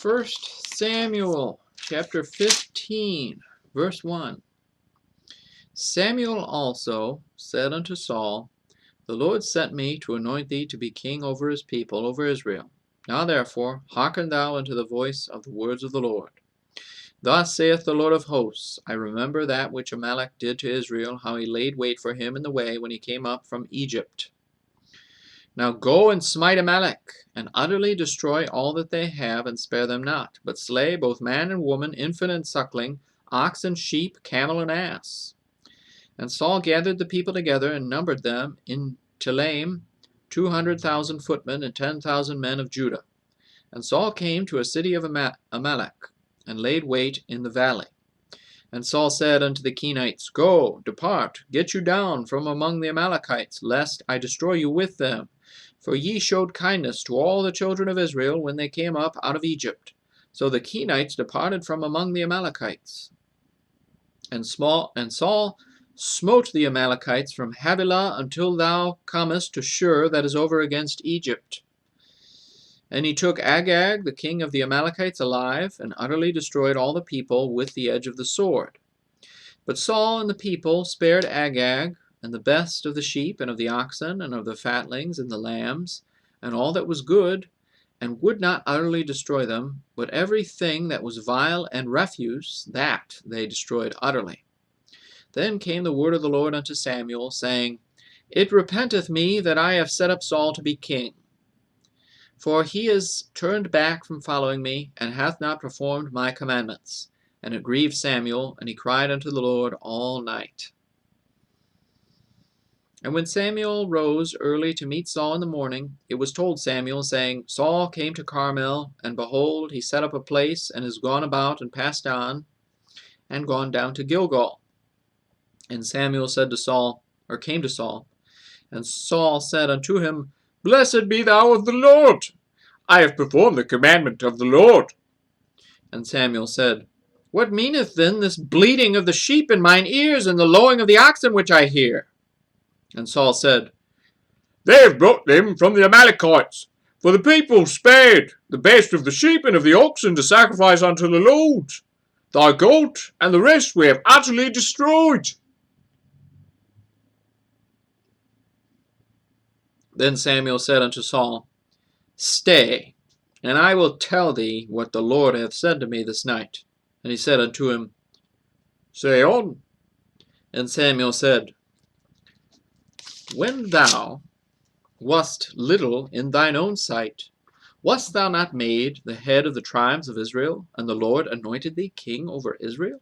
1 Samuel chapter 15, verse 1. Samuel also said unto Saul, The Lord sent me to anoint thee to be king over his people, over Israel. Now therefore hearken thou unto the voice of the words of the Lord. Thus saith the Lord of hosts, I remember that which Amalek did to Israel, how he laid wait for him in the way when he came up from Egypt. Now go and smite Amalek, and utterly destroy all that they have, and spare them not, but slay both man and woman, infant and suckling, ox and sheep, camel and ass. And Saul gathered the people together, and numbered them in Telaim 200,000 footmen, and 10,000 men of Judah. And Saul came to a city of Amalek, and laid wait in the valley. And Saul said unto the Kenites, Go, depart, get you down from among the Amalekites, lest I destroy you with them. For ye showed kindness to all the children of Israel when they came up out of Egypt. So the Kenites departed from among the Amalekites. And Saul smote the Amalekites from Havilah until thou comest to Shur, that is over against Egypt. And he took Agag, the king of the Amalekites, alive, and utterly destroyed all the people with the edge of the sword. But Saul and the people spared Agag, and the best of the sheep, and of the oxen, and of the fatlings, and the lambs, and all that was good, and would not utterly destroy them, but every thing that was vile and refuse, that they destroyed utterly. Then came the word of the Lord unto Samuel, saying, It repenteth me that I have set up Saul to be king. For he is turned back from following me, and hath not performed my commandments. And it grieved Samuel, and he cried unto the Lord all night. And when Samuel rose early to meet Saul in the morning, it was told Samuel, saying, Saul came to Carmel, and behold, he set up a place, and is gone about, and passed on, and gone down to Gilgal. And Samuel said to Saul, or came to Saul, and Saul said unto him, Blessed be thou of the Lord. I have performed the commandment of the Lord. And Samuel said, What meaneth then this bleating of the sheep in mine ears, and the lowing of the oxen which I hear? And Saul said, They have brought them from the Amalekites, for the people spared the best of the sheep and of the oxen to sacrifice unto the Lord. Thy goat and the rest we have utterly destroyed. Then Samuel said unto Saul, Stay, and I will tell thee what the Lord hath said to me this night. And he said unto him, Say on. And Samuel said, When thou wast little in thine own sight, wast thou not made the head of the tribes of Israel, and the Lord anointed thee king over Israel?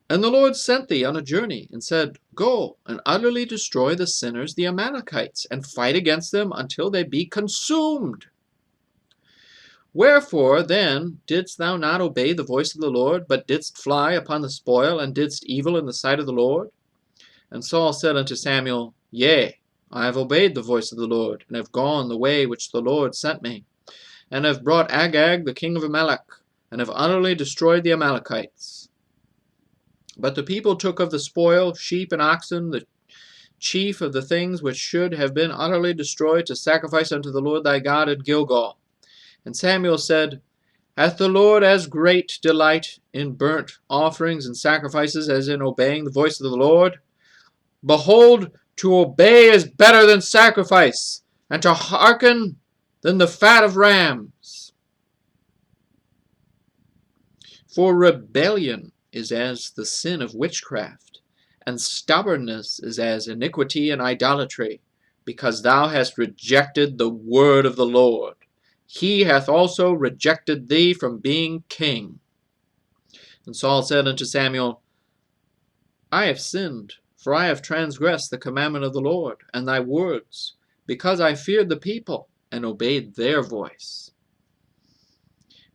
And the Lord sent thee on a journey, and said, Go, and utterly destroy the sinners, the Amalekites, and fight against them until they be consumed. Wherefore then didst thou not obey the voice of the Lord, but didst fly upon the spoil, and didst evil in the sight of the Lord? And Saul said unto Samuel, Yea, I have obeyed the voice of the Lord, and have gone the way which the Lord sent me, and have brought Agag the king of Amalek, and have utterly destroyed the Amalekites. But the people took of the spoil sheep and oxen, the chief of the things which should have been utterly destroyed, to sacrifice unto the Lord thy God at Gilgal. And Samuel said, Hath the Lord as great delight in burnt offerings and sacrifices as in obeying the voice of the Lord? Behold, to obey is better than sacrifice, and to hearken than the fat of rams. For rebellion is as the sin of witchcraft, and stubbornness is as iniquity and idolatry, because thou hast rejected the word of the Lord. He hath also rejected thee from being king. And Saul said unto Samuel, I have sinned, for I have transgressed the commandment of the Lord, and thy words, because I feared the people, and obeyed their voice.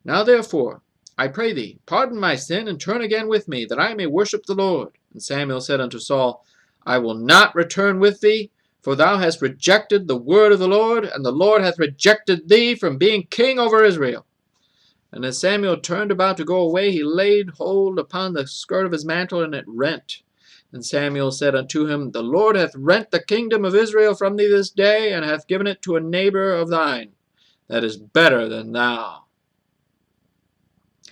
Now therefore, I pray thee, pardon my sin, and turn again with me, that I may worship the Lord. And Samuel said unto Saul, I will not return with thee, for thou hast rejected the word of the Lord, and the Lord hath rejected thee from being king over Israel. And as Samuel turned about to go away, he laid hold upon the skirt of his mantle, and it rent. And Samuel said unto him, The Lord hath rent the kingdom of Israel from thee this day, and hath given it to a neighbor of thine, that is better than thou.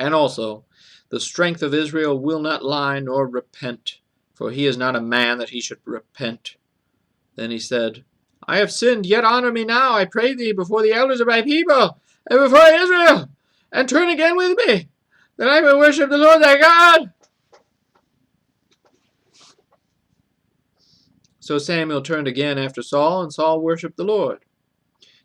And also, the strength of Israel will not lie nor repent, for he is not a man that he should repent. Then he said, I have sinned, yet honor me now, I pray thee, before the elders of my people, and before Israel, and turn again with me, that I may worship the Lord thy God. So Samuel turned again after Saul, and Saul worshipped the Lord.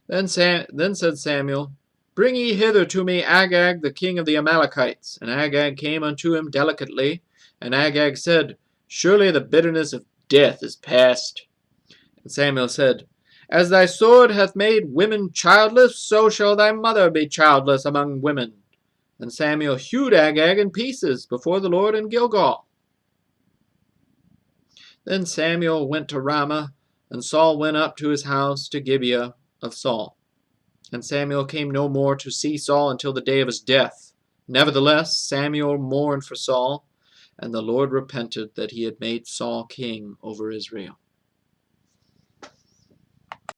Then said Samuel, Bring ye hither to me Agag, the king of the Amalekites. And Agag came unto him delicately. And Agag said, Surely the bitterness of death is past. And Samuel said, As thy sword hath made women childless, so shall thy mother be childless among women. And Samuel hewed Agag in pieces before the Lord in Gilgal. Then Samuel went to Ramah, and Saul went up to his house to Gibeah of Saul. And Samuel came no more to see Saul until the day of his death. Nevertheless, Samuel mourned for Saul, and the Lord repented that he had made Saul king over Israel.